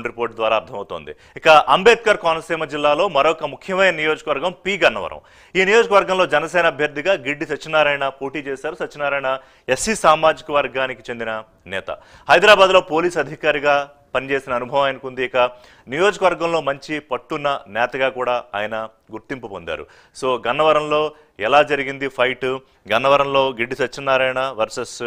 Report ద్వారా అర్థమవుతోంది. ఇక అంబేద్కర్ కోనసీమ జిల్లాలో మరొక ముఖ్యమైన నియోజకవర్గం పి గన్నవరం. ఈ నియోజకవర్గంలో జనసేన అభ్యర్థిగా గిడ్డి సత్యనారాయణ పోటీ చేశారు. సత్యనారాయణ ఎస్సీ సామాజిక వర్గానికి చెందిన నేత. హైదరాబాద్లో పోలీస్ అధికారిగా పనిచేసిన అనుభవం ఆయనకుంది. ఇక నియోజకవర్గంలో మంచి పట్టున్న నేతగా కూడా ఆయన గుర్తింపు పొందారు. సో గన్నవరంలో ఎలా జరిగింది ఫైట్? గన్నవరంలో గిడ్డి సత్యనారాయణ వర్సెస్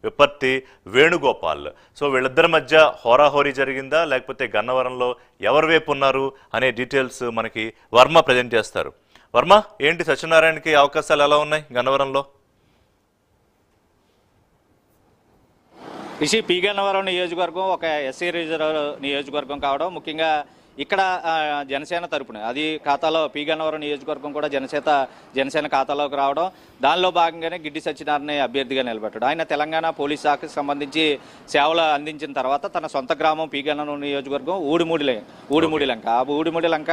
విపత్తి వేణుగోపాల్. సో వీళ్ళిద్దరి మధ్య హోరాహోరీ జరిగిందా, లేకపోతే గన్నవరంలో ఎవరి వైపు ఉన్నారు అనే డీటెయిల్స్ మనకి వర్మ ప్రజెంట్ చేస్తారు. వర్మ, ఏంటి సత్యనారాయణకి అవకాశాలు ఎలా ఉన్నాయి గన్నవరంలో? రిషి, పి గన్నవరం నియోజకవర్గం ఒక ఎస్సీ రిజర్వ్ నియోజకవర్గం కావడం ముఖ్యంగా ఇక్కడ జనసేన తరపున అది ఖాతాలో పి గన్నవరం నియోజకవర్గం కూడా జనసేన ఖాతాలోకి రావడం, దానిలో భాగంగానే గిడ్డి సత్యనారాయణ అభ్యర్థిగా నిలబెట్టడం. ఆయన తెలంగాణ పోలీస్ శాఖకు సంబంధించి సేవలు అందించిన తర్వాత తన సొంత గ్రామం పి గన్నవరం నియోజకవర్గం ఊడిముడిలంక. ఆ ఊడిముడిలంక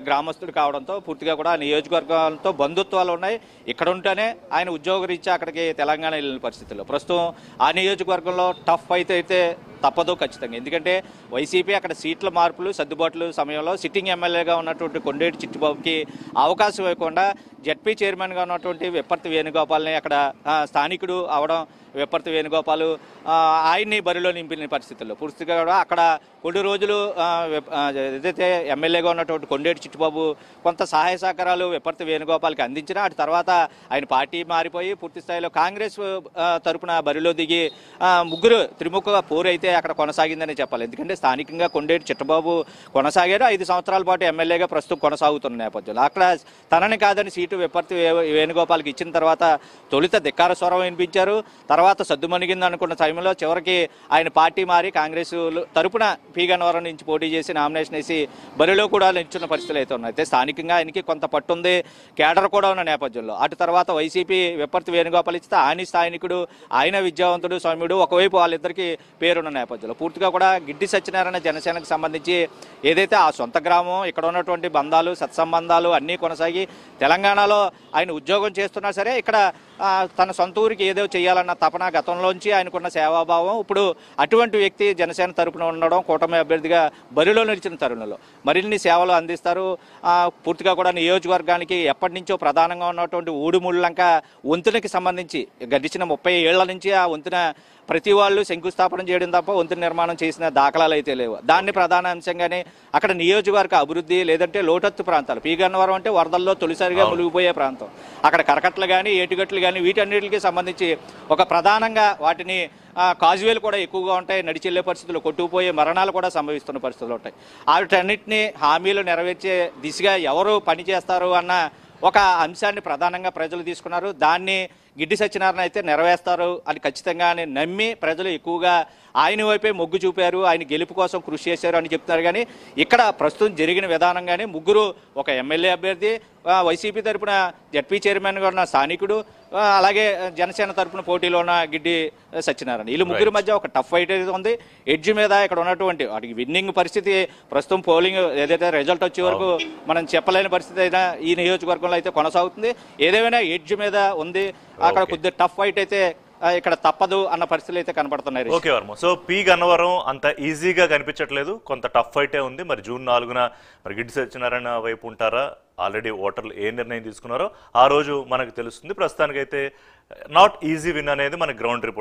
గ్రామస్తుడు కావడంతో పూర్తిగా కూడా ఆ నియోజకవర్గాలతో బంధుత్వాలు ఉన్నాయి. ఇక్కడ ఉంటేనే ఆయన ఉద్యోగరీత్యా అక్కడికి తెలంగాణ వెళ్ళిన పరిస్థితుల్లో ప్రస్తుతం ఆ నియోజకవర్గంలో టఫ్ అయితే తప్పదు ఖచ్చితంగా. ఎందుకంటే వైసీపీ అక్కడ సీట్ల మార్పులు సర్దుబాట్లు సమయంలో సిట్టింగ్ ఎమ్మెల్యేగా ఉన్నటువంటి కొండేటి చిట్టిబాబుకి అవకాశం ఇవ్వకుండా జెడ్పీ చైర్మన్గా ఉన్నటువంటి విప్పర్తి వేణుగోపాల్ని అక్కడ స్థానికుడు అవడం, విప్పర్తి వేణుగోపాల్ ఆయన్ని బరిలో నింపిన పరిస్థితుల్లో పూర్తిగా కూడా అక్కడ కొన్ని రోజులు ఏదైతే ఎమ్మెల్యేగా ఉన్నటువంటి కొండేటి చిట్టిబాబు కొంత సహాయ సహకారాలు విప్పర్తి వేణుగోపాల్కి అందించినా అటు తర్వాత ఆయన పార్టీ మారిపోయి పూర్తి స్థాయిలో కాంగ్రెస్ తరపున బరిలో దిగి ముగ్గురు త్రిముఖ పోరు అయితే అక్కడ కొనసాగిందని చెప్పాలి. ఎందుకంటే స్థానికంగా కొండేటి చిట్టబాబు కొనసాగారు. 5 సంవత్సరాల పాటు ఎమ్మెల్యేగా ప్రస్తుతం కొనసాగుతున్న నేపథ్యంలో అక్కడ తనని కాదని సీటు విప్పర్తి వేణుగోపాల్కి ఇచ్చిన తర్వాత తొలుత ధిక్కార స్వరం వినిపించారు. తర్వాత సద్దుమణిగింది అనుకున్న టైంలో చివరికి ఆయన పార్టీ మారి కాంగ్రెస్ తరపున పి గన్నవరం నుంచి పోటీ చేసి నామినేషన్ వేసి బరిలో కూడా నిల్చున్న పరిస్థితులు అయితే ఉన్నాయి. అయితే స్థానికంగా ఆయనకి కొంత పట్టుంది, కేడర్ కూడా ఉన్న నేపథ్యంలో అటు తర్వాత వైసీపీ విప్పర్తి వేణుగోపాల్ ఇస్తే ఆయన స్థానికుడు, ఆయన విద్యావంతుడు సౌమ్యుడు, ఒకవైపు వాళ్ళిద్దరికి పేరున్న నేపథ్యంలో పూర్తిగా కూడా గిడ్డి సత్యనారాయణ జనసేనకు సంబంధించి ఏదైతే ఆ సొంత గ్రామం ఇక్కడ ఉన్నటువంటి బంధాలు సత్సంబంధాలు అన్నీ కొనసాగి తెలంగాణలో ఆయన ఉద్యోగం చేస్తున్నా సరే ఇక్కడ తన సొంత ఊరికి ఏదో చేయాలన్న తపన గతంలోంచి ఆయనకున్న సేవాభావం ఇప్పుడు అటువంటి వ్యక్తి జనసేన తరపున ఉండడం, కూటమి అభ్యర్థిగా బరిలో నిలిచిన తరుణంలో మరిన్ని సేవలు అందిస్తారు. పూర్తిగా కూడా నియోజకవర్గానికి ఎప్పటి నుంచో ప్రధానంగా ఉన్నటువంటి ఊడిముళ్ళంక వంతెనకి సంబంధించి గడిచిన 30 ఏళ్ల నుంచి ఆ వంతెన ప్రతి వాళ్ళు శంకుస్థాపన చేయడం తప్ప వంతెన నిర్మాణం చేసిన దాఖలాలు అయితే లేవు. దాన్ని ప్రధాన అంశంగానే అక్కడ నియోజకవర్గ అభివృద్ధి లేదంటే లోటత్తు ప్రాంతాలు, పి గన్నవరం అంటే వరదల్లో తొలిసారిగా మునిగిపోయే ప్రాంతం, అక్కడ కరకట్లు కానీ ఏటుగట్లు కానీ వీటన్నిటికి సంబంధించి ఒక ప్రధానంగా వాటిని కాజువేలు కూడా ఎక్కువగా ఉంటాయి. నడిచెళ్లే పరిస్థితులు, కొట్టుకుపోయే మరణాలు కూడా సంభవిస్తున్న పరిస్థితులు ఉంటాయి. వాటన్నిటిని హామీలు నెరవేర్చే దిశగా ఎవరు పనిచేస్తారు అన్న ఒక అంశాన్ని ప్రధానంగా ప్రజలు తీసుకున్నారు. దాన్ని గిడ్డి సత్యనారాయణ అయితే నెరవేరుస్తారు అని ఖచ్చితంగా నమ్మి ప్రజలు ఎక్కువగా ఆయన వైపే మొగ్గు చూపారు, ఆయన గెలుపు కోసం కృషి చేశారు అని చెప్తున్నారు. కానీ ఇక్కడ ప్రస్తుతం జరిగిన విధానంగానే ముగ్గురు, ఒక ఎమ్మెల్యే అభ్యర్థి, వైసీపీ తరపున జెడ్పీ చైర్మన్గా ఉన్న స్థానికుడు, అలాగే జనసేన తరపున పోటీలో ఉన్న గిడ్డి సత్యనారాయణ, వీళ్ళు ముగ్గురు మధ్య ఒక టఫ్ ఫైట్ అయితే ఉంది. ఎడ్జ్ మీద ఇక్కడ ఉన్నటువంటి వాటికి విన్నింగ్ పరిస్థితి ప్రస్తుతం పోలింగ్ ఏదైతే రిజల్ట్ వచ్చే వరకు మనం చెప్పలేని పరిస్థితి అయినా ఈ నియోజకవర్గంలో అయితే కొనసాగుతుంది. ఏదేమైనా ఎడ్జ్ మీద ఉంది, అక్కడ కొద్దిగా టఫ్ ఫైట్ అయితే ఇక్కడ తప్పదు అన్న పరిస్థితులు అయితే కనపడుతున్నాయి. Okay Varma, so P Gannavaram అంత ఈజీగా కనిపించట్లేదు, కొంత టఫ్ ఫైటే ఉంది. మరి జూన్ 4న మరి గిడ్డి సత్యనారాయణ వైపు ఉంటారా? ఆల్రెడీ ఓటర్లు ఏ నిర్ణయం తీసుకున్నారో ఆ రోజు మనకు తెలుస్తుంది. ప్రస్తుతానికైతే నాట్ ఈజీ విన్ అనేది మన గ్రౌండ్ రిపోర్ట్.